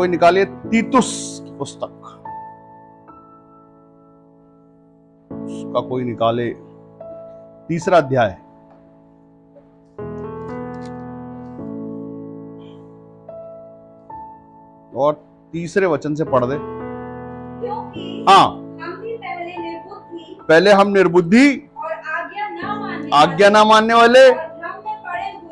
कोई निकालिए तीतुस की पुस्तक, उसका कोई निकाले 3रा अध्याय। और 3रे वचन से पढ़ दे। क्योंकि हाँ, हम भी पहले हम निर्बुद्धि और आज्ञा ना मानने वाले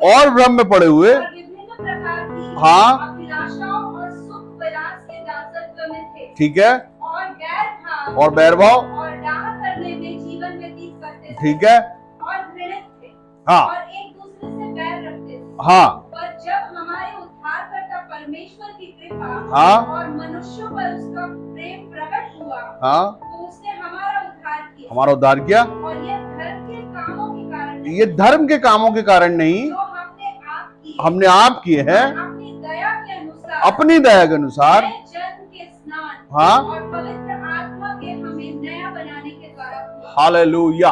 और भ्रम में पड़े हुए और विभिन्न प्रकार की हाँ, अभिलाषाओं और सुख विलास के दासत्व में थे। ठीक है, और बैर भाव और डाह करने में जीवन व्यतीत करते थे। ठीक है, और घृणित थे। हाँ, और एक दूसरे से बैर रखते थे। हाँ, पर जब हमारे उद्धारकर्ता परमेश्वर की कृपा हाँ, और मनुष्यों पर उसका प्रेम प्रकट हुआ, हाँ, तो उसने हमारा उद्धार किया। हमारा उद्धार किया। और ये धर्म के कामों के कारण नहीं, ये धर्म के कामों के कारण नहीं, जो हमने आप किए हैं, अपनी दया के अनुसार, अपनी दया के अनुसार, नए जन्म के स्नान हाँ, और पवित्र आत्मा के हमें नया बनाने के द्वारा हुआ। हालेलुया।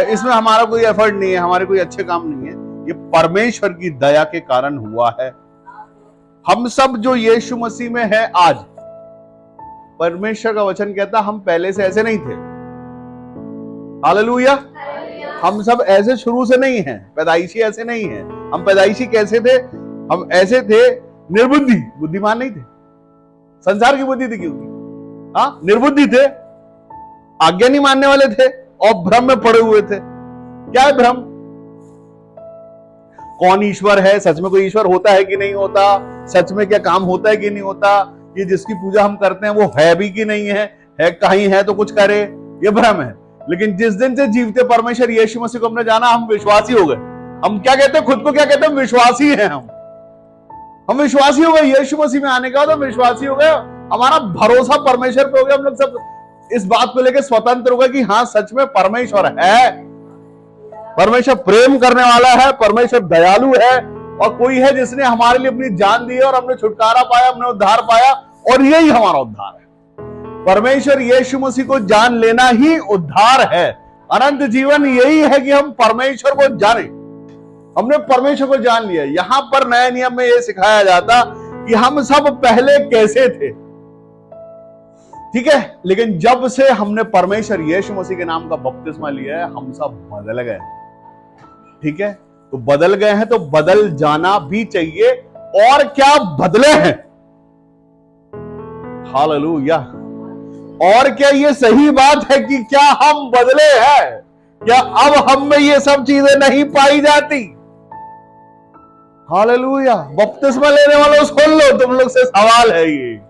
इसमें हमारा कोई एफर्ट नहीं है, हमारे कोई अच्छे काम नहीं है, ये परमेश्वर की दया के कारण हुआ है। हम सब जो यीशु मसीह में है आज, परमेश्वर का वचन कहता हम पहले से ऐसे नहीं थे। हालेलुया। हम सब ऐसे शुरू से नहीं हैं, पैदाइशी ऐसे नहीं हैं। हम पैदाइशी कैसे थे? हम ऐसे थे निर्बुद्धि, बुद्धिमान नहीं थे, संसार की बुद्धि थी क्योंकि हाँ निर्बुद्धि थे, आज्ञा नहीं मानने वाले थे और भ्रम में पड़े हुए थे। क्या है भ्रम? कौन ईश्वर है? सच में कोई ईश्वर होता है कि नहीं होता? सच में क्या काम होता है कि नहीं होता? ये जिसकी पूजा हम करते हैं वो है भी कि नहीं है कहीं है तो कुछ करे, ये भ्रम है। लेकिन जिस दिन से जीवते परमेश्वर यीशु मसीह को हमने जाना, हम विश्वासी हो गए। हम क्या कहते हैं? खुद को क्या कहते हैं? विश्वासी हैं। हम विश्वासी हो गए। यीशु मसीह में आने का तो विश्वासी हो गए। हमारा भरोसा परमेश्वर पे हो गया। हम लोग सब इस बात को लेकर स्वतंत्र हो गए कि हाँ सच में परमेश्वर है, परमेश्वर प्रेम करने वाला है, परमेश्वर दयालु है, और कोई है जिसने हमारे लिए अपनी जान दी है और हमने छुटकारा पाया, हमने उद्धार पाया, और यही हमारा उद्धार है। परमेश्वर यीशु मसीह को जान लेना ही उद्धार है। अनंत जीवन यही है कि हम परमेश्वर को जाने। हमने परमेश्वर को जान लिया। यहां पर नए नियम में यह सिखाया जाता कि हम सब पहले कैसे थे, ठीक है, लेकिन जब से हमने परमेश्वर यीशु मसीह के नाम का बपतिस्मा लिया है, हम सब बदल गए। ठीक है, तो बदल गए हैं तो बदल जाना भी चाहिए। और क्या बदले हैं? हालेलुया। और क्या ये सही बात है कि क्या हम बदले हैं? क्या अब हम में ये सब चीजें नहीं पाई जाती? हालेलुया। बपतिस्मा लेने वालों सुन लो, तुम लोग से सवाल है ये।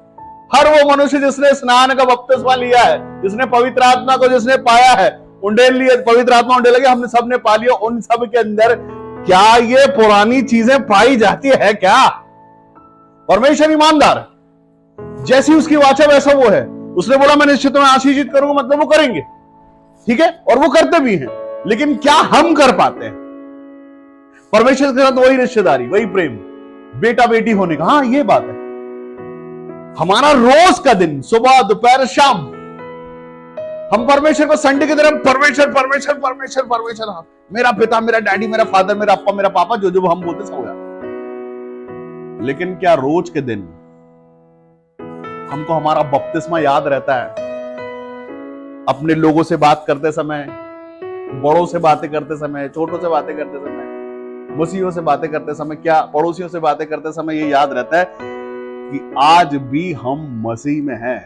हर वो मनुष्य जिसने स्नान का बपतिस्मा लिया है, जिसने पवित्र आत्मा को जिसने पाया है, उंडेल लिए, पवित्र आत्मा उंडेल लगे, हमने सबने पा लिया, उन सब के अंदर क्या ये पुरानी चीजें पाई जाती है क्या? परमेश्वर ईमानदार, जैसी उसकी वाचा वैसा वो है। उसने बोला मैं निश्चित में आशीषित करूंगा, मतलब वो करेंगे, ठीक है, और वो करते भी हैं। लेकिन क्या हम कर पाते हैं? परमेश्वर के साथ वही रिश्तेदारी, वही प्रेम, बेटा बेटी होने का, हाँ ये बात है। हमारा रोज का दिन, सुबह दोपहर शाम, हम परमेश्वर को संडे की तरफ परमेश्वर परमेश्वर परमेश्वर परमेश्वर, हाँ, मेरा पिता, मेरा डैडी, मेरा फादर, मेरा अप्पा, मेरा पापा, जो जो हम बोलते सब हो जाता। लेकिन क्या रोज के दिन हमको हमारा बपतिस्मा याद रहता है? अपने लोगों से बात करते समय, बड़ों से बातें करते समय, छोटों से बातें करते समय, मसीहों से बातें करते समय, क्या पड़ोसियों से बातें करते समय ये याद रहता है कि आज भी हम मसीह में हैं?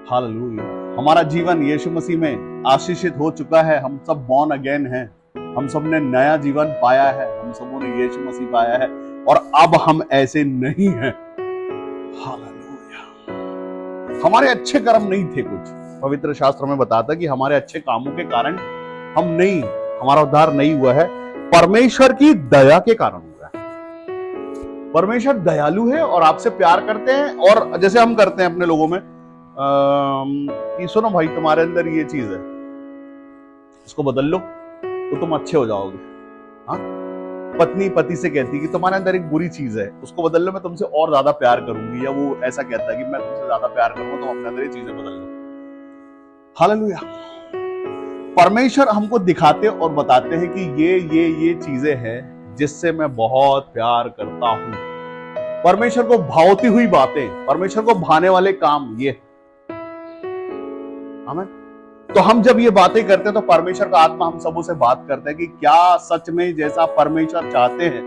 हालेलुया। हमारा जीवन यीशु मसीह में आशीषित हो चुका है। हम सब बॉर्न अगेन हैं। हम सब ने नया जीवन पाया है। हम सबों ने यीशु मसीह पाया है, और अब हम ऐसे नहीं हैं। हालेलुया। हमारे अच्छे कर्म नहीं थे कुछ। पवित्र शास्त्र में बताता कि हमारे अच्छे कामों के कारण हम नहीं, हमारा उद्धार नहीं हुआ है, परमेश्वर की दया के कारण हुआ है। परमेश्वर दयालु है और आपसे प्यार करते हैं। और जैसे हम करते हैं अपने लोगों में कि सुनो भाई, तुम्हारे अंदर ये चीज है, इसको बदल लो तो तुम अच्छे हो जाओगे। हाँ, पत्नी पति से कहती कि तुम्हारे अंदर एक बुरी चीज है, उसको बदल लो, मैं तुमसे और ज्यादा प्यार करूंगी। या वो ऐसा कहता है कि मैं तुमसे ज्यादा प्यार करूंगा, तुम अपने अंदर ये चीजें बदल लो। हालेलुया। परमेश्वर हमको दिखाते और बताते हैं कि ये चीजें हैं जिससे मैं बहुत प्यार करता हूं। परमेश्वर को भावती हुई बातें, परमेश्वर को भाने वाले काम ये। आमीन। तो हम जब ये बातें करते हैं तो परमेश्वर का आत्मा हम सबों से बात करता है कि क्या सच में जैसा परमेश्वर चाहते हैं,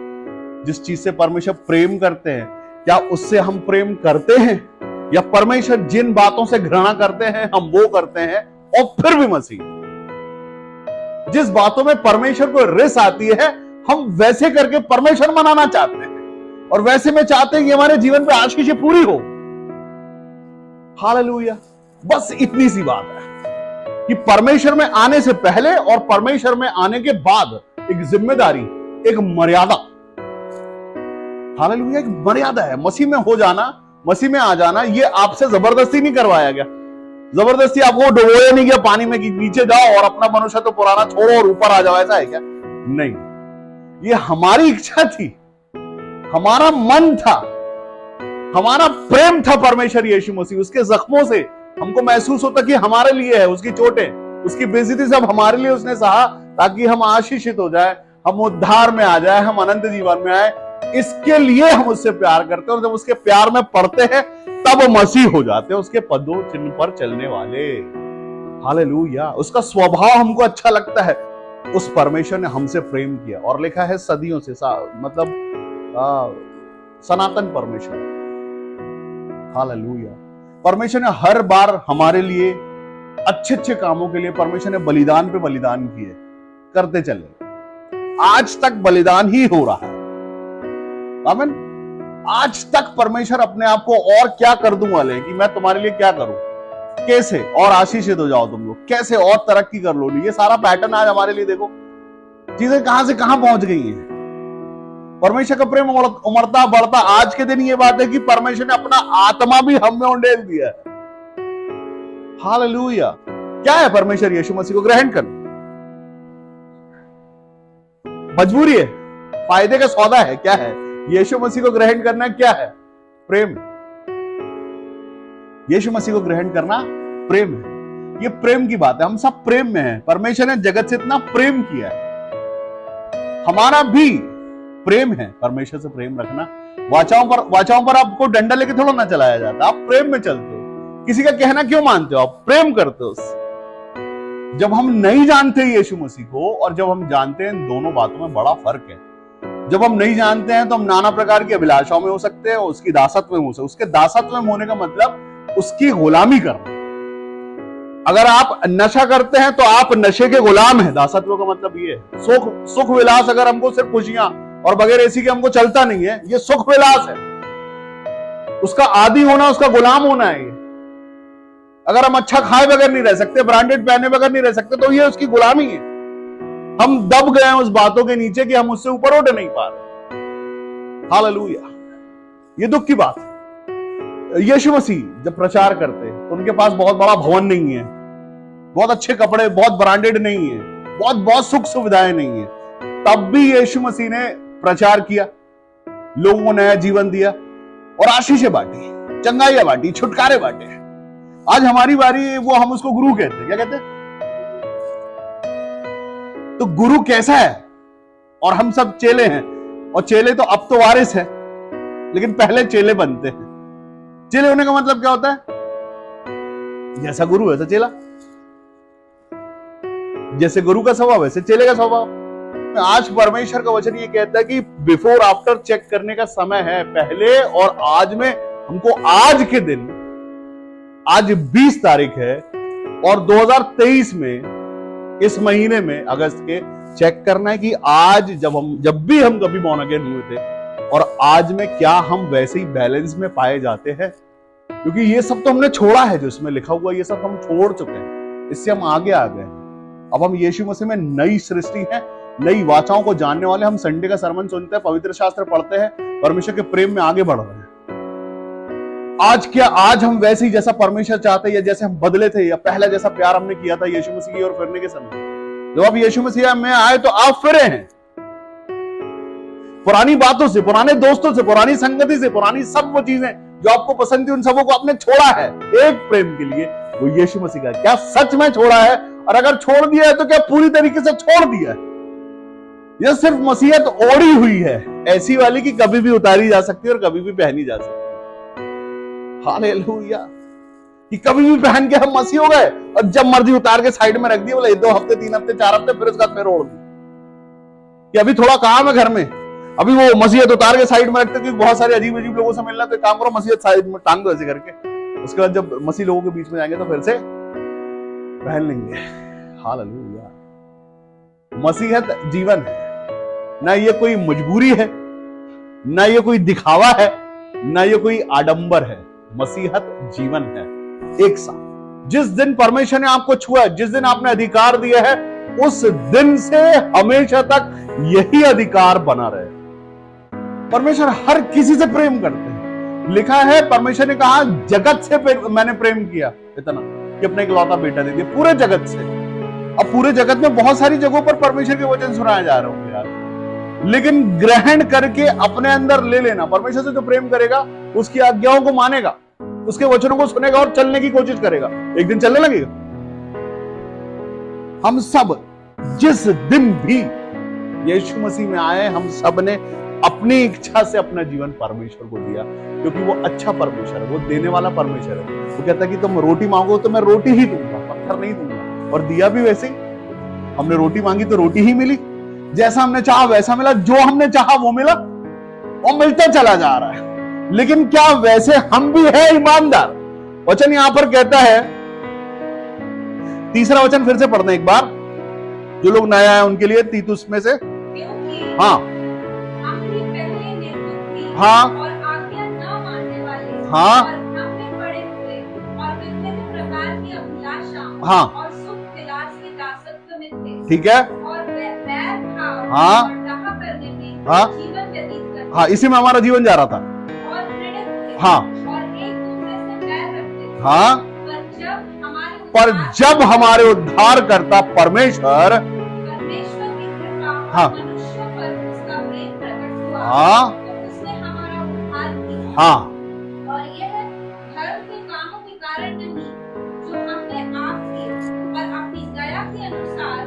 जिस चीज से परमेश्वर प्रेम करते हैं, क्या उससे हम प्रेम करते हैं, या परमेश्वर जिन बातों से घृणा करते हैं हम वो करते हैं। और फिर भी मसीह जिस बातों में परमेश्वर को रिस आती है हम वैसे करके परमेश्वर मनाना चाहते हैं, और वैसे में चाहते हैं कि हमारे जीवन पे आशीष पूरी हो। हालेलुया। बस इतनी सी बात है कि परमेश्वर में आने से पहले और परमेश्वर में आने के बाद एक जिम्मेदारी, एक मर्यादा, हालेलुया, एक मर्यादा है। मसीह में हो जाना, मसीह में आ जाना, ये आपसे जबरदस्ती नहीं करवाया गया। जबरदस्ती आपको डुबोया नहीं गया पानी में कि नीचे जाओ और अपना मनुष्य तो पुराना छोड़ो और ऊपर आ जाओ, ऐसा है क्या? नहीं, ये हमारी इच्छा थी, हमारा मन था, हमारा प्रेम था परमेश्वर यीशु मसीह। उसके जख्मों से हमको महसूस होता कि हमारे लिए है, उसकी चोटें, उसकी बेइज्जती सब हमारे लिए उसने सहा, ताकि हम आशीषित हो जाए, हम उद्धार में आ जाए, हम अनंत जीवन में आए। इसके लिए हम उससे प्यार करते हैं, और जब उसके प्यार में पड़ते हैं तब मसीह हो जाते हैं, उसके पदों चिन्ह पर चलने वाले। हालेलुया। उसका स्वभाव हमको अच्छा लगता है। उस परमेश्वर ने हमसे प्रेम किया, और लिखा है सदियों से, मतलब सनातन परमेश्वर। हालेलुया। परमेश्वर ने हर बार हमारे लिए अच्छे अच्छे कामों के लिए परमेश्वर ने बलिदान पे बलिदान किए, करते चले। आज तक बलिदान ही हो रहा है। आमीन। आज तक परमेश्वर अपने आप को और क्या कर दूं वाले कि मैं तुम्हारे लिए क्या करूं, कैसे और आशीषित हो जाओ तुम लोग, कैसे और तरक्की कर लो। ये सारा पैटर्न आज हमारे लिए देखो, चीजें कहां से कहां पहुंच गई हैं। परमेश्वर का प्रेम उमड़ता बढ़ता। आज के दिन ये बात है कि परमेश्वर ने अपना आत्मा भी हम में उंडेल दिया है। हालेलुया। क्या है परमेश्वर यीशु मसीह को ग्रहण करना? मजबूरी है, फायदे का सौदा है? क्या है? यीशु मसीह को ग्रहण करना क्या है? प्रेम। यीशु मसीह को ग्रहण करना प्रेम है। ये प्रेम की बात है। हम सब प्रेम में हैं। परमेश्वर ने जगत से इतना प्रेम किया है, हमारा भी प्रेम है परमेश्वर से प्रेम रखना। वाचाओं पर आपको डंडा लेके थोड़ा ना चलाया जाता, आप प्रेम में चलते हो। किसी का कहना क्यों मानते हो? आप प्रेम करते हो। जब हम नहीं जानते यीशु मसीह को और जब हम जानते हैं, दोनों बातों में बड़ा फर्क है। जब हम नहीं जानते हैं तो हम नाना प्रकार की अभिलाषाओं में हो सकते हैं, उसकी दासत्व में हो सकते हैं। उसके दासत्व में होने का मतलब उसकी गुलामी करना। अगर आप नशा करते हैं तो आप नशे के गुलाम हैं। दासत्व का मतलब ये है। सुख विलास, अगर हमको सिर्फ खुशियां और बगैर एसी के हमको चलता नहीं है, ये सुख विलास है। उसका आदी होना, उसका गुलाम होना है ये। अगर हम अच्छा खाए बगैर नहीं रह सकते, ब्रांडेड पहने बगैर नहीं रह सकते, तो ये उसकी गुलामी है। हम दब गए हैं उस बातों के नीचे कि हम उससे ऊपर उठ नहीं पा रहे। हालेलुया। ये दुख की बात है। यीशु मसीह जब प्रचार करते तो उनके पास बहुत बड़ा भवन नहीं है, बहुत अच्छे कपड़े, बहुत ब्रांडेड नहीं है, बहुत सुख सुविधाएं नहीं है। तब भी यीशु मसीह ने प्रचार किया, लोगों को नया जीवन दिया और आशीषें बांटी, चंगाइयां बांटी, छुटकारे बांटे। आज हमारी बारी, वो हम उसको गुरु कहते हैं। क्या कहते हैं? तो गुरु कैसा है? और हम सब चेले हैं, और चेले तो अब तो वारिस है, लेकिन पहले चेले बनते हैं। चेले होने का मतलब क्या होता है? जैसा गुरु वैसा चेला, जैसे गुरु का स्वभाव वैसे चेले का स्वभाव। आज परमेश्वर का वचन ये कहता है कि बिफोर आफ्टर चेक करने का समय है, पहले और आज में। हमको आज के दिन, आज 20 तारीख है और 2023 में, इस महीने में अगस्त के, चेक करना है कि आज जब भी हम कभी बॉर्न अगेन हुए थे और आज में क्या हम वैसे ही बैलेंस में पाए जाते हैं। क्योंकि ये सब तो हमने छोड़ा है, जो इसमें लिखा हुआ ये सब हम छोड़ चुके हैं। इससे हम आगे आ गए हैं। अब हम यीशु मसीह में नई सृष्टि है, नई वाचाओं को जानने वाले। हम संडे का सरमन सुनते हैं, पवित्र शास्त्र पढ़ते हैं, परमेश्वर के प्रेम में आगे बढ़ रहे हैं। आज हम वैसे ही जैसा परमेश्वर चाहते हैं, या जैसे हम बदले थे, या पहले जैसा प्यार हमने किया था यीशु मसीह की ओर फिरने के समय। जब आप यीशु मसीह में आए तो आप फिरे हैं पुरानी बातों से, पुराने दोस्तों से, पुरानी संगति से, पुरानी सब वो चीजें जो आपको पसंद थी, उन सबों को आपने छोड़ा है एक प्रेम के लिए, वो यीशु मसीह का। क्या सच में छोड़ा है? और अगर छोड़ दिया है तो क्या पूरी तरीके से छोड़ दिया है? यह सिर्फ मसीहत ओढ़ी हुई है, ऐसी वाली कि कभी भी उतारी जा सकती है और कभी भी पहनी जा सकती है। हालेलुया, कि कभी भी पहन के हम मसीह हो गए और जब मर्जी उतार के साइड में रख दिया, बोले 2 हफ्ते 3 हफ्ते 4 हफ्ते, फिर उसका फिर ओढ़ दी कि अभी थोड़ा काम है घर में, अभी वो मसीहत उतार के साइड में रखते, क्योंकि बहुत सारे अजीब अजीब लोगों से मिलना, तो काम करो मसीहत साइड में टांग दो ऐसे करके, उसके बाद जब मसीह लोगों के बीच में जाएंगे तो फिर से पहन लेंगे। हालेलुया, मसीहत जीवन है, ना ये कोई मजबूरी है, ना ये कोई दिखावा है, ना ये कोई आडंबर है, मसीहत जीवन है। एक साथ जिस दिन परमेश्वर ने आपको छुआ, जिस दिन आपने अधिकार दिया है, उस दिन से हमेशा तक यही अधिकार बना रहे। परमेश्वर हर किसी से प्रेम करते हैं। लिखा है, परमेश्वर ने कहा जगत से मैंने प्रेम किया इतना कि अपना इकलौता बेटा दे दिया, पूरे जगत से। अब पूरे जगत में बहुत सारी जगहों पर परमेश्वर के वचन सुनाए जा रहे होंगे यार, लेकिन ग्रहण करके अपने अंदर ले लेना। परमेश्वर से जो प्रेम करेगा, उसकी आज्ञाओं को मानेगा, उसके वचनों को सुनेगा और चलने की कोशिश करेगा, एक दिन चलने लगेगा। हम सब जिस दिन भी यीशु मसीह में आए, हम सब ने अपनी इच्छा से अपना जीवन परमेश्वर को दिया, क्योंकि वो अच्छा परमेश्वर है, वो देने वाला परमेश्वर है। वो कहता है कि तुम रोटी मांगो तो मैं रोटी ही दूंगा, पत्थर नहीं दूंगा। और दिया भी वैसे ही, हमने रोटी मांगी तो रोटी ही मिली, जैसा हमने चाहा वैसा मिला, जो हमने चाहा वो मिला और मिलता चला जा रहा है। लेकिन क्या वैसे हम भी है ईमानदार? वचन यहां पर कहता है, तीसरा वचन फिर से पढ़ना एक बार, जो लोग नया है उनके लिए, तीतुस में से। हाँ हमने पहले निर्बुद्ध थे हाँ और आज्ञा न मानने वाले, हाँ और हमने बड़े हुए और विभिन्न प्रकार की अभिलाषा हाँ और सुख विलास के दासत्व में थे, ठीक है, और बैर भाव हाँ और डाह करने में हाँ जीवन व्यतीत करते, हाँ, इसी में हमारा जीवन जा रहा था। और घृणित थे, हाँ और एक दूसरे से बैर रखते थे। हाँ, पर जब हमारे उद्धार करता परमेश्वर की कृपा हाँ मनुष्यों पर उसका प्रेम प्रकट हुआ, हाँ तो उसने हमारा उद्धार किया। हाँ, और यह धर्म के कामों के कारण नहीं, जो हमने आप किए, पर अपनी दया के अनुसार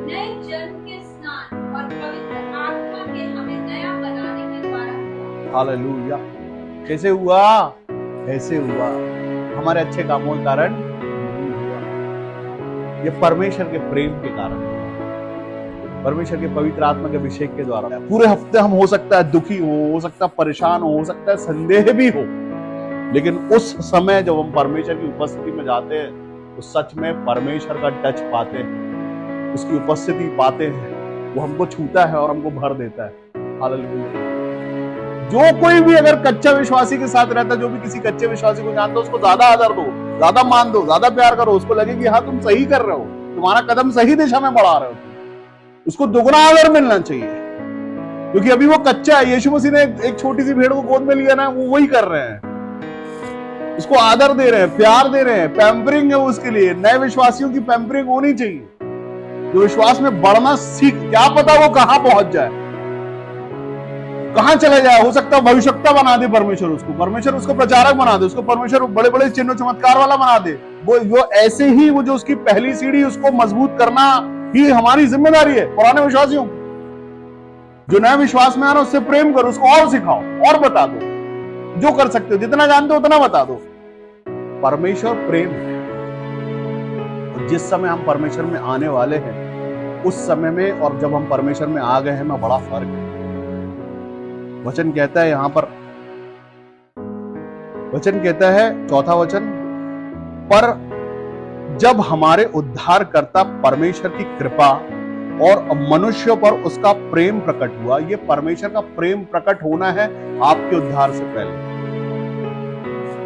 नए जन्म के स्नान और पवित्र आत्मा के हमें नया बनाने के द्वारा हुआ। हालेलुया। कैसे हुआ? ऐसे हुआ, हमारे अच्छे कामों के कारण नहीं हुआ, ये परमेश्वर के प्रेम के कारण, परमेश्वर के पवित्र आत्मा के अभिषेक के द्वारा। पूरे हफ्ते हम हो सकता है दुखी हो सकता है परेशान हो सकता है संदेह भी हो, लेकिन उस समय जब हम परमेश्वर की उपस्थिति में जाते हैं, तो सच में परमेश्वर का टच पाते हैं, उसकी उपस्थिति पाते हैं, वो हमको छूता है और हमको भर देता है। हालेलुया। जो कोई भी अगर कच्चा विश्वासी के साथ रहता है, जो भी किसी कच्चे विश्वासी को जानता है, उसको ज्यादा आदर दो, ज्यादा मान दो, ज्यादा प्यार करो, उसको लगे कि हाँ तुम सही कर रहे हो, तुम्हारा कदम सही दिशा में बढ़ा रहे हो, उसको दुगना आदर मिलना चाहिए, क्योंकि अभी वो कच्चा है। यीशु मसीह ने एक छोटी सी भेड़ को गोद में लिया ना, वो वही कर रहे हैं, उसको आदर दे रहे हैं, प्यार दे रहे हैं, पैम्परिंग है उसके लिए। नए विश्वासियों की पैम्परिंग होनी चाहिए, जो विश्वास में बढ़ना सीख, क्या पता वो कहां पहुंच जाए, कहां चले जाए। हो सकता है भविष्यवक्ता बना दे परमेश्वर उसको, परमेश्वर उसको प्रचारक बना दे, उसको परमेश्वर बड़े बड़े चिन्ह चमत्कार वाला बना दे। वो ऐसे ही, वो जो उसकी पहली सीढ़ी, उसको मजबूत करना ही हमारी जिम्मेदारी है। पुराने विश्वासियों, जो नए विश्वास में आ रहा, उससे प्रेम करो, उसको और सिखाओ और बता दो, जो कर सकते हो, जितना जानते हो उतना बता दो। परमेश्वर प्रेम है, और जिस समय हम परमेश्वर में आने वाले हैं, उस समय में और जब हम परमेश्वर में आ गए हैं, में बड़ा फर्क है। वचन कहता है यहां पर, वचन कहता है, चौथा वचन, पर जब हमारे उद्धार करता परमेश्वर की कृपा और मनुष्यों पर उसका प्रेम प्रकट हुआ। ये परमेश्वर का प्रेम प्रकट होना है आपके उद्धार से पहले।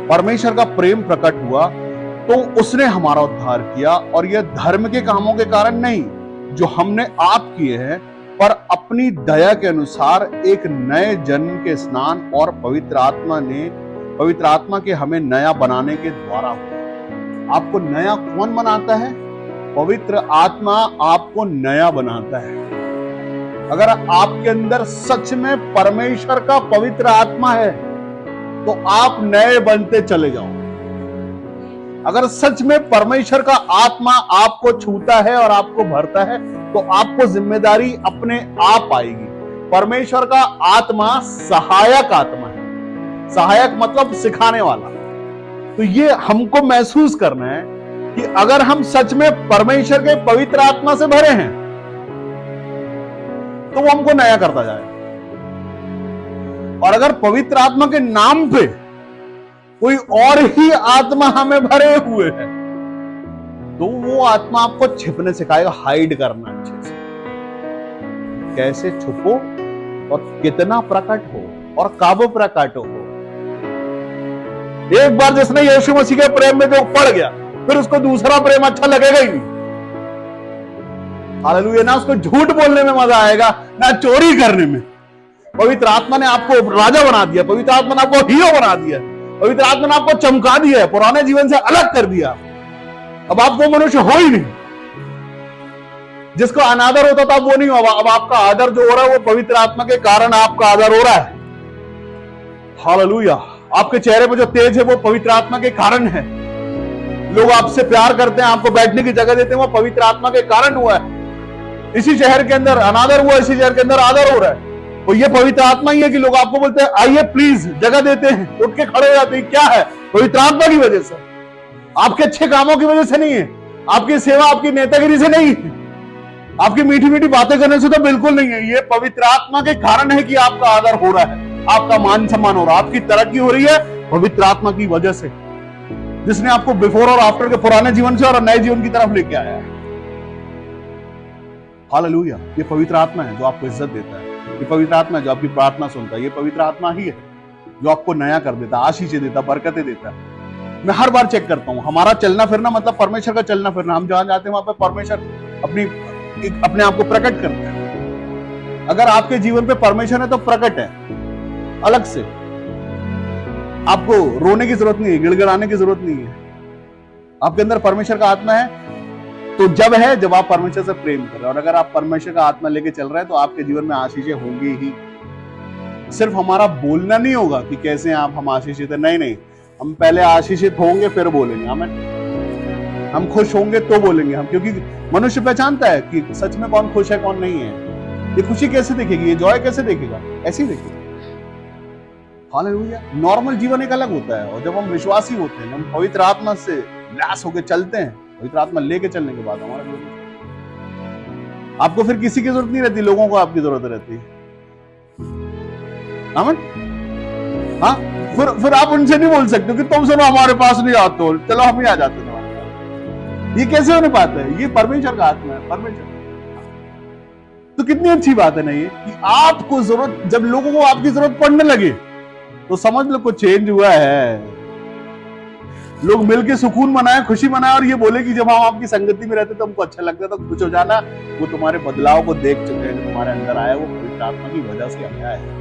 परमेश्वर का प्रेम प्रकट हुआ तो उसने हमारा उद्धार किया, और यह धर्म के कामों के कारण नहीं जो हमने आप किए हैं, पर अपनी दया के अनुसार एक नए जन्म के स्नान और पवित्र आत्मा के हमें नया बनाने के द्वारा हुआ। आपको नया कौन बनाता है? पवित्र आत्मा आपको नया बनाता है। अगर आपके अंदर सच में परमेश्वर का पवित्र आत्मा है, तो आप नए बनते चले जाओ। अगर सच में परमेश्वर का आत्मा आपको छूता है और आपको भरता है तो आपको जिम्मेदारी अपने आप आएगी। परमेश्वर का आत्मा सहायक आत्मा है। सहायक मतलब सिखाने वाला। तो ये हमको महसूस करना है कि अगर हम सच में परमेश्वर के पवित्र आत्मा से भरे हैं तो वो हमको नया करता जाए। और अगर पवित्र आत्मा के नाम पे कोई और ही आत्मा हमें भरे हुए है तो वो आत्मा आपको छिपने सिखाएगा, हाइड करना अच्छे से, कैसे छुपो और कितना प्रकट हो और कब प्रकट हो। एक बार जिसने यीशु मसीह के प्रेम में जो पड़ गया फिर उसको दूसरा प्रेम अच्छा लगेगा ही नहीं। हालेलुया। ना उसको झूठ बोलने में मजा आएगा ना चोरी करने में। पवित्र आत्मा ने आपको राजा बना दिया, पवित्र आत्मा ने आपको हीरो बना दिया, पवित्र आत्मा ने आपको चमका दिया है, पुराने जीवन से अलग कर दिया। अब आप वो मनुष्य हो ही नहीं जिसको अनादर होता था, वो नहीं हो। अब आपका आदर जो हो रहा है वो पवित्र आत्मा के कारण आपका आदर हो रहा है। हालेलुया। आपके चेहरे पर जो तेज है वो पवित्र आत्मा के कारण है। लोग आपसे प्यार करते हैं, आपको बैठने की जगह देते हैं, वो पवित्र आत्मा के कारण हुआ है। इसी शहर के अंदर अनादर हुआ, इसी शहर के अंदर आदर हो रहा है, और ये पवित्र आत्मा ही है कि लोग आपको बोलते हैं आइए प्लीज, जगह देते हैं, उठ के खड़े हो जाते हैं। क्या है? पवित्र आत्मा की वजह से। आपके अच्छे कामों की वजह से नहीं है, आपकी सेवा, आपकी नेतागिरी से नहीं है, आपकी मीठी मीठी बातें करने से तो बिल्कुल नहीं है। ये पवित्र आत्मा के कारण है कि आपका आदर हो रहा है, आपका मान सम्मान हो रहा है, आपकी तरक्की हो रही है पवित्र आत्मा की वजह से, जिसने आपको बिफोर और आफ्टर के पुराने जीवन से और नए जीवन की तरफ लेके आया है। हालेलुया। ये पवित्र आत्मा है जो आपको इज्जत देता है, ये पवित्र आत्मा है जो आपकी प्रार्थना सुनता है, ये पवित्र आत्मा ही है जो आपको नया कर देता है, आशीषें देता है, बरकतें देता है। मैं हर बार चेक करता हूं, हमारा चलना फिरना मतलब परमेश्वर का चलना फिरना। हम जहां जाते हैं वहां पे परमेश्वर अपने आप को प्रकट करता है। अगर आपके जीवन पे परमेश्वर है तो प्रकट है अलग से। आपको रोने की जरूरत नहीं है, गिड़गिड़ाने की जरूरत नहीं है। आपके अंदर परमेश्वर का आत्मा है तो जब आप परमेश्वर से प्रेम कर रहे हैं। और अगर आप परमेश्वर का आत्मा लेके चल रहे हैं तो आपके जीवन में आशीषें होंगी ही। सिर्फ हमारा बोलना नहीं होगा कि कैसे आप हम आशीषित है, नहीं, हम पहले आशीषित होंगे फिर बोलेंगे। हम खुश होंगे तो बोलेंगे हम, क्योंकि मनुष्य पहचानता है कि सच में कौन खुश है कौन नहीं है। ये खुशी कैसे देखेगी, ये जॉय कैसे देखेगा? ऐसे ही देखेगा। हालेलुया। नॉर्मल जीवन एक अलग होता है, और जब हम विश्वासी होते हैं, हम पवित्र आत्मा से लैस होकर चलते हैं, पवित्र आत्मा लेके चलने के बाद हमारे लोग, आपको फिर किसी की जरूरत नहीं रहती, लोगों को आपकी जरूरत रहती है। आमीन। हाँ, फिर आप उनसे नहीं बोल सकते कि तुम सुनो हमारे पास नहीं आते हो, चलो हम ही आ जाते हैं तुम्हारे पास। ये कैसे होने पाता है? ये परमेश्वर का आत्मा है, परमेश्वर। तो कितनी अच्छी बात है ना ये, कि आपको जरूरत, जब लोगों को आपकी जरूरत पड़ने लगे तो समझ लो कुछ चेंज हुआ है। लोग मिलके सुकून मनाए, खुशी मनाए, और ये बोले कि जब हम आपकी संगति में रहते तो हमको अच्छा लगता, तो खुश हो जाना। वो तुम्हारे बदलाव को देख चुके हैं, जो तुम्हारे अंदर आया वो पवित्र आत्मा की वजह से आया है।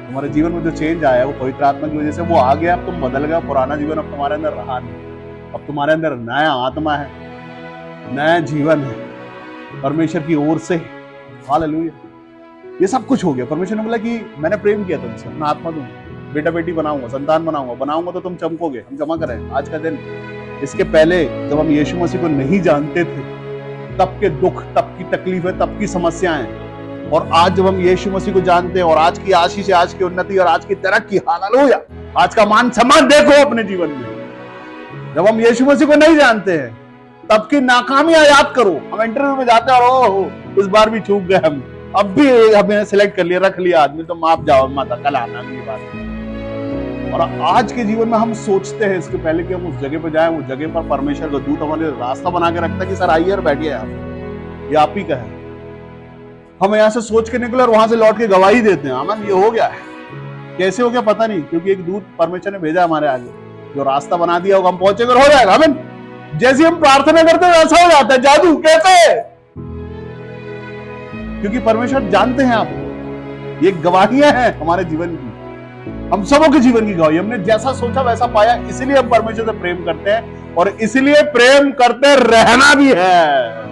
तुम्हारे जीवन में जो चेंज आया है वो पवित्र आत्मा की वजह से वो आ गया। अब तुम बदल गए, पुराना जीवन अब तुम्हारे अंदर रहा नहीं। अब तुम्हारे अंदर नया आत्मा है, नया जीवन है परमेश्वर की ओर से। हालेलुया। ये सब कुछ हो गया। परमेश्वर ने बोला कि मैंने प्रेम किया तुमसे, अपना आत्मा दूंगा, बेटा बेटी बनाऊंगा, संतान बनाऊंगा तो तुम चमकोगे। हम जमा करें आज का दिन। इसके पहले जब हम यीशु मसीह को नहीं जानते थे तब के दुख, तब की तकलीफें, तब की समस्याएं, और आज जब हम यीशु मसीह को जानते हैं और आज की आशीष, आज की उन्नति और आज की तरक्की, हालेलुया, आज का मान सम्मान देखो अपने जीवन में। जब हम यीशु मसीह को नहीं जानते हैं तब की नाकामियां याद करो। हम इंटरव्यू में जाते हैं और ओहो इस बार भी चूक गए हम, अब भी हमें सिलेक्ट कर लिया, रख लिया आदमी, तो माफ जाओ माता, कल आना अगली बात। और आज के जीवन में हम सोचते हैं इसके पहले कि हम उस जगह पर जाएं, उस जगह पर परमेश्वर का दूत हमारे रास्ता बना के रखता है कि सर आइए और बैठिए यहाँ, ये आप ही का है। हम यहाँ से सोच के निकले और वहां से लौट के गवाही देते हैं, आमन ये हो गया है। कैसे हो गया पता नहीं, क्योंकि एक दूत परमेश्वर ने भेजा हमारे आगे, जो रास्ता बना दिया होगा, हम पहुंचेंगे और हो जाएगा। आमीन। जैसे हम प्रार्थना करते हैं वैसा हो जाता है, जादू। कैसे? क्योंकि परमेश्वर जानते हैं आप, ये गवाहियां हैं हमारे जीवन की, हम सबों के जीवन की गवाही। हमने जैसा सोचा वैसा पाया, इसलिए हम परमेश्वर से प्रेम करते हैं और इसलिए प्रेम करते रहना भी है।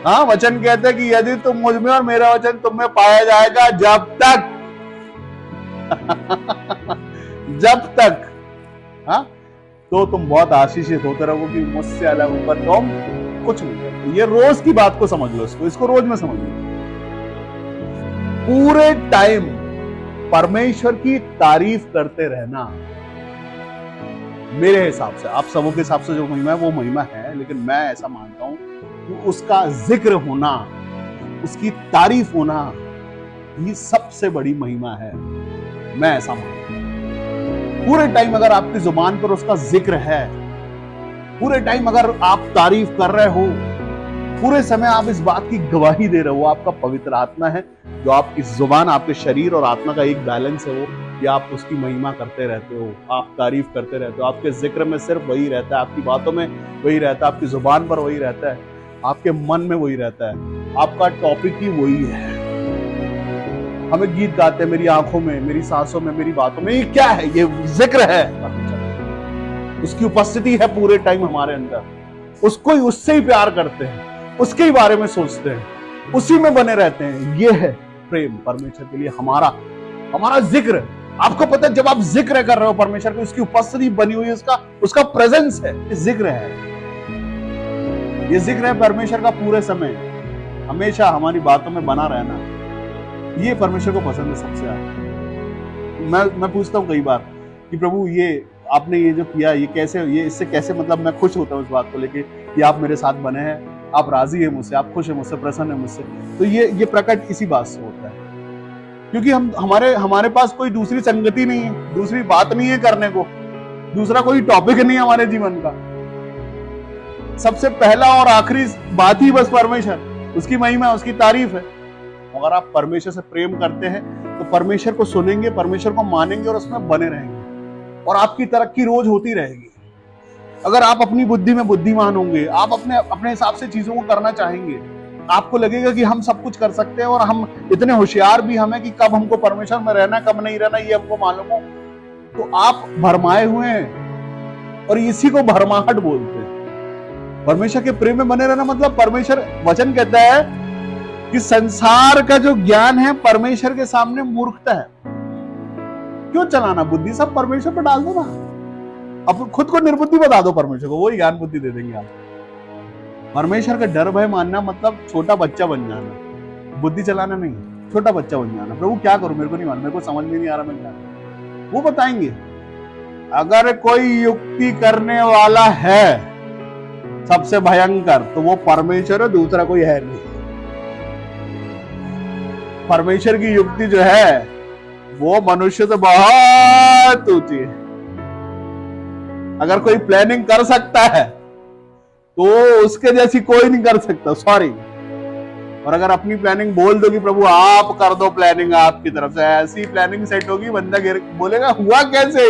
हाँ, वचन कहते हैं कि यदि तुम मुझ में और मेरा वचन तुम में पाया जाएगा, जब तक जब तक, हाँ, तो तुम बहुत आशीषित होते रहो कि मुझसे अलग होकर तुम कुछ नहीं करते। ये रोज की बात को समझ लो, इसको रोज में समझ लो। पूरे टाइम परमेश्वर की तारीफ करते रहना, मेरे हिसाब से, आप सबों के हिसाब से जो महिमा है वो महिमा है, लेकिन मैं ऐसा मानता हूं कि उसका जिक्र होना, उसकी तारीफ होना, ये सबसे बड़ी महिमा है। मैं ऐसा मानता हूं। पूरे टाइम अगर आपकी जुबान पर उसका जिक्र है, पूरे टाइम अगर आप तारीफ कर रहे हो, पूरे समय आप इस बात की गवाही दे रहे हो, आपका पवित्र आत्मा है जो आपकी जुबान, आपके शरीर और आत्मा का एक बैलेंस है वो, कि आप उसकी महिमा करते रहते हो, आप तारीफ करते रहते हो, आपके जिक्र में सिर्फ वही रहता है, आपकी बातों में वही रहता है, आपकी जुबान पर वही रहता है, आपके मन में वही रहता है, आपका टॉपिक ही वही है। हमें गीत गाते हैं, मेरी आंखों में, मेरी सांसों में, मेरी बातों में, ये क्या है? ये जिक्र है, उसकी उपस्थिति है पूरे टाइम हमारे अंदर। उसको ही, उससे ही प्यार करते हैं, उसके ही बारे में सोचते हैं, उसी में बने रहते हैं। ये है प्रेम परमेश्वर के लिए हमारा जिक्र। आपको पता है, जब आप जिक्र कर रहे हो परमेश्वर की, उसकी उपस्थिति बनी हुई है, उसका प्रेजेंस है, ये जिक्र है। ये जिक्र है परमेश्वर का पूरे समय, हमेशा हमारी बातों में बना रहना। ये परमेश्वर को पसंद है सबसे ज्यादा। मैं पूछता हूँ कई बार कि प्रभु, ये आपने ये जो किया, ये कैसे, ये इससे कैसे, मतलब मैं खुश होता हूँ इस बात को लेके कि आप मेरे साथ बने हैं, आप राजी हैं मुझसे, आप खुश हैं मुझसे, प्रसन्न हैं मुझसे। तो ये प्रकट इसी बात से होता है, क्योंकि हमारे पास कोई दूसरी संगति नहीं है, दूसरी बात नहीं है करने को, दूसरा कोई टॉपिक नहीं है हमारे जीवन का। सबसे पहला और आखिरी बात ही बस परमेश्वर, उसकी महिमा, उसकी तारीफ है। अगर आप परमेश्वर से प्रेम करते हैं तो परमेश्वर को सुनेंगे, परमेश्वर को मानेंगे और उसमें बने रहेंगे, और आपकी तरक्की रोज होती रहेगी। अगर आप अपनी बुद्धि में बुद्धिमान होंगे, आप अपने हिसाब से चीजों को करना चाहेंगे, आपको लगेगा कि हम सब कुछ कर सकते हैं और हम इतने होशियार भी हम हैं कि कब हमको परमेश्वर में रहना, कब नहीं रहना, ये हमको मालूम हो, तो आप भरमाए हुए हैं, और इसी को भरमाहट बोलते हैं। परमेश्वर के प्रेम में बने रहना मतलब, परमेश्वर वचन कहता है कि संसार का जो ज्ञान है परमेश्वर के सामने मूर्खता है। क्यों चलाना बुद्धि, सब परमेश्वर पर डाल दो ना, अब खुद को निर्बुद्धि बता दो परमेश्वर को, वही ज्ञान बुद्धि दे देंगे आप। परमेश्वर का डर भय मानना मतलब छोटा बच्चा बन जाना, बुद्धि चलाना नहीं, छोटा बच्चा बन जाना। प्रभु क्या करूं, मेरे को नहीं मालूम, मेरे को समझ में नहीं आ रहा, मैं क्या करूं, वो बताएंगे। अगर कोई युक्ति करने वाला है सबसे भयंकर, तो वो परमेश्वर है, दूसरा कोई है नहीं। परमेश्वर की युक्ति जो है वो मनुष्य से बहुत ऊंची है। अगर कोई प्लानिंग कर सकता है तो उसके जैसी कोई नहीं कर सकता, सॉरी। और अगर अपनी प्लानिंग बोल दो कि प्रभु आप कर दो प्लानिंग, आपकी तरफ से ऐसी प्लानिंग सेट होगी, बंदा बोलेगा हुआ कैसे,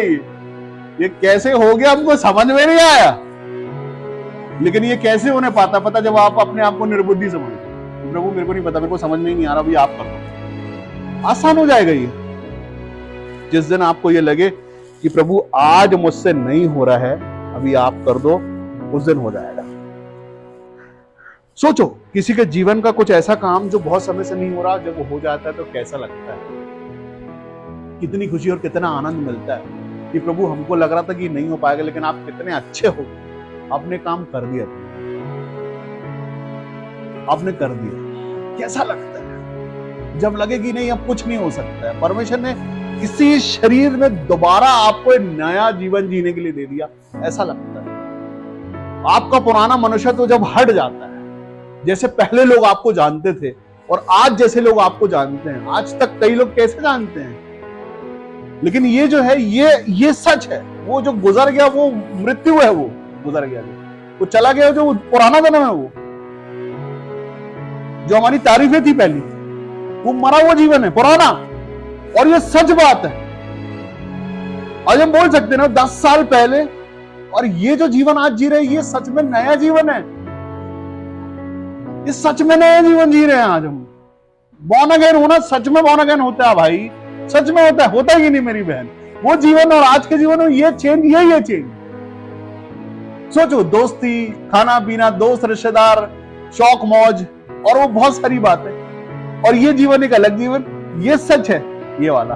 ये कैसे हो गया, हमको समझ में नहीं आया। लेकिन ये कैसे होने पाता, पता जब आप अपने आप को निर्बुद्धि समझो, प्रभु मेरे को नहीं पता, मेरे को समझ में नहीं आ रहा, अभी आप कर दो, आसान हो जाएगा ये। जिस दिन आपको ये लगे कि प्रभु आज मुझसे नहीं हो रहा है, अभी आप कर दो, उस दिन हो जाएगा। सोचो किसी के जीवन का कुछ ऐसा काम जो बहुत समय से नहीं हो रहा, जब वो हो जाता है तो कैसा लगता है, कितनी खुशी और कितना आनंद मिलता है कि प्रभु हमको लग रहा था कि नहीं हो पाएगा, लेकिन आप कितने अच्छे हो, आपने काम कर दिया, आपने कर दिया। कैसा लगता है जब लगे कि नहीं अब कुछ नहीं हो सकता है। परमेश्वर ने इसी शरीर में दोबारा आपको एक नया जीवन जीने के लिए दे दिया, ऐसा लगता है। आपका पुराना मनुष्य तो जब हट जाता है, जैसे पहले लोग आपको जानते थे और आज जैसे लोग आपको जानते हैं, आज तक कई लोग कैसे जानते हैं, लेकिन ये जो है ये सच है। वो जो गुजर गया वो मृत्यु है, वो गुजर गया, वो चला गया, जो पुराना जन्म है, वो जो हमारी तारीफें थी पहली, वो मरा हुआ जीवन है, पुराना। और ये सच बात है। आज हम बोल सकते हैं ना 10 साल पहले, और ये जो जीवन आज जी रहे हैं, ये सच में नया जीवन है, ये सच में नया जीवन जी रहे हैं आज हम। बॉर्न अगेन होना सच में बॉर्न अगेन होता है भाई, सच में होता है कि नहीं मेरी बहन। वो जीवन और आज के जीवन में ये चेंज, यही है चेंज। सोचो, दोस्ती, खाना पीना, दोस्त रिश्तेदार, शौक मौज, और वो बहुत सारी बातें, और ये जीवन एक अलग जीवन। ये सच है ये वाला,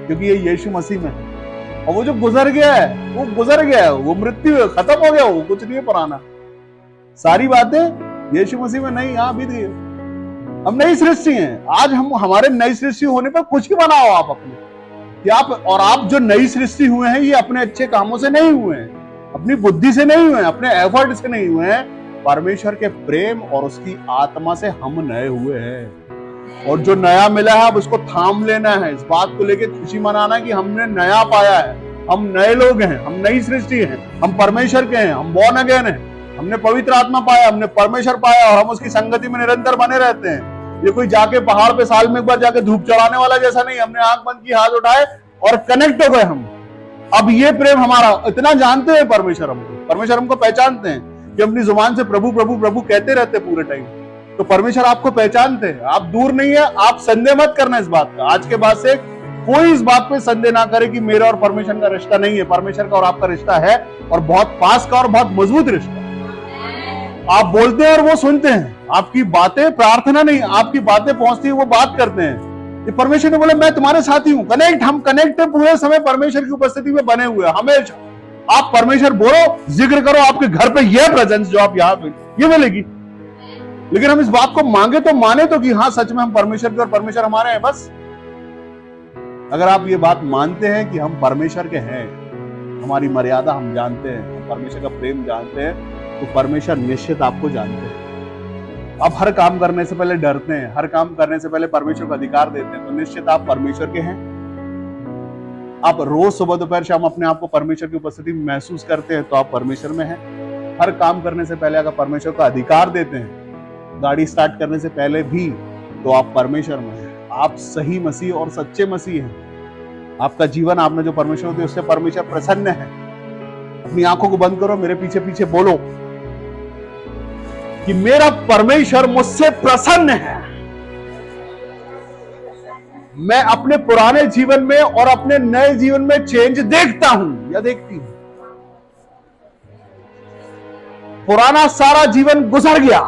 क्योंकि ये यीशु मसीह में है। और वो जो गुजर गया है वो गुजर गया है, वो मृत्यु है, खत्म हो गया, वो कुछ नहीं है पुराना। सारी बातें यीशु मसीह में नहीं, यहाँ बीत गई। हम नई सृष्टि हैं। आज हम हमारे नई सृष्टि होने पर कुछ ही बनाओ आप अपने कि आप जो नई सृष्टि हुए हैं ये अपने अच्छे कामों से नहीं हुए हैं, अपनी बुद्धि से नहीं हुए हैं, अपने एफर्ट से नहीं हुए हैं, परमेश्वर के प्रेम और उसकी आत्मा से हम नए हुए हैं। और जो नया मिला है अब उसको थाम लेना है, इस बात को लेके खुशी मनाना है कि हमने नया पाया है, हम नए लोग हैं, हम नई सृष्टि हैं, हम परमेश्वर के हैं, हम बॉर्न अगेन हैं, हमने पवित्र आत्मा पाया, हमने परमेश्वर पाया और हम उसकी संगति में निरंतर बने रहते हैं। ये कोई जाके पहाड़ पे साल में एक बार जाके धूप चढ़ाने वाला जैसा नहीं, हमने आंख बंद की, हाथ उठाए और कनेक्ट हो गए हम। अब ये प्रेम हमारा, इतना जानते हैं परमेश्वर हमको पहचानते हैं कि अपनी जुबान से प्रभु प्रभु प्रभु कहते रहते पूरे टाइम। तो परमेश्वर आपको पहचानते हैं, आप दूर नहीं है। आप संदेह मत करना इस बात का, आज के बाद से कोई इस बात पे संदेह ना करे कि मेरा और परमेश्वर का रिश्ता नहीं है। परमेश्वर का और आपका रिश्ता है, और बहुत पास का और बहुत मजबूत रिश्ता। आप बोलते हैं और वो सुनते हैं, आपकी बातें, प्रार्थना नहीं, आपकी बातें पहुंचती है, वो बात करते हैं। ये परमेश्वर ने बोला मैं तुम्हारे साथी हूं। हम कनेक्ट है पूरे समय परमेश्वर की उपस्थिति में बने हुए हमेशा। आप परमेश्वर बोलो, जिक्र करो, आपके घर पे यह प्रेजेंस जो आप यहाँ पे ये मिलेगी। लेकिन हम इस बात को मांगे तो माने तो कि हाँ सच में हम परमेश्वर के और परमेश्वर हमारे हैं। बस अगर आप ये बात मानते हैं कि हम परमेश्वर के हैं, हमारी मर्यादा हम जानते हैं, हम परमेश्वर का प्रेम जानते हैं, तो परमेश्वर निश्चित आपको जानते हैं। आप हर काम करने से पहले डरते हैं, हर काम करने से पहले परमेश्वर को अधिकार देते हैं, तो निश्चित आप परमेश्वर के हैं। आप रोज सुबह दोपहर शाम अपने आप को परमेश्वर की उपस्थिति में महसूस करते हैं, तो आप परमेश्वर में हैं। हर काम करने से पहले अगर परमेश्वर को अधिकार देते हैं, गाड़ी स्टार्ट करने से पहले भी, तो आप परमेश्वर में हैं। आप सही मसीह और सच्चे मसीह हैं। आपका जीवन, आपने जो परमेश्वर दिया उससे परमेश्वर प्रसन्न है। अपनी आंखों को बंद करो, मेरे पीछे पीछे बोलो कि मेरा परमेश्वर मुझसे प्रसन्न है। मैं अपने पुराने जीवन में और अपने नए जीवन में चेंज देखता हूं या देखती हूं। पुराना सारा जीवन गुजर गया,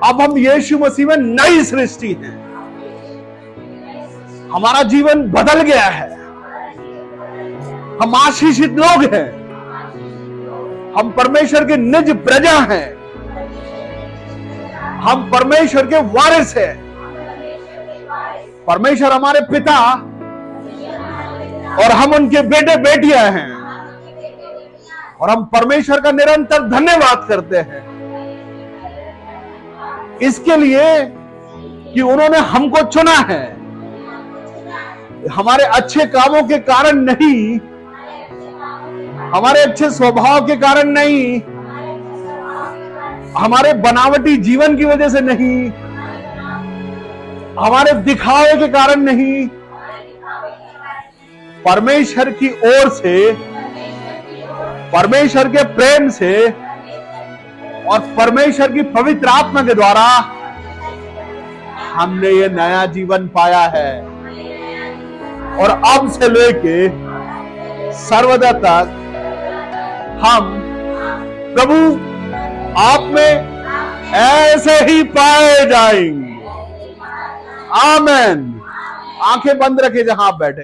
अब हम यीशु मसीह में नई सृष्टि हैं। हमारा जीवन बदल गया है, हम आशीषित लोग हैं, हम परमेश्वर के निज प्रजा हैं, हम परमेश्वर के वारिस हैं। परमेश्वर हमारे पिता और हम उनके बेटे बेटियां हैं, और हम परमेश्वर का निरंतर धन्यवाद करते हैं इसके लिए कि उन्होंने हमको चुना है। हमारे अच्छे कामों के कारण नहीं, हमारे अच्छे स्वभाव के कारण नहीं, हमारे बनावटी जीवन की वजह से नहीं, हमारे दिखावे के कारण नहीं, परमेश्वर की ओर से, परमेश्वर के प्रेम से और परमेश्वर की पवित्र आत्मा के द्वारा हमने ये नया जीवन पाया है। और अब से लेके सर्वदा तक हम प्रभु आप में ऐसे ही पाए जाएंगे। आमेन। आंखें बंद रखे जहां आप बैठे।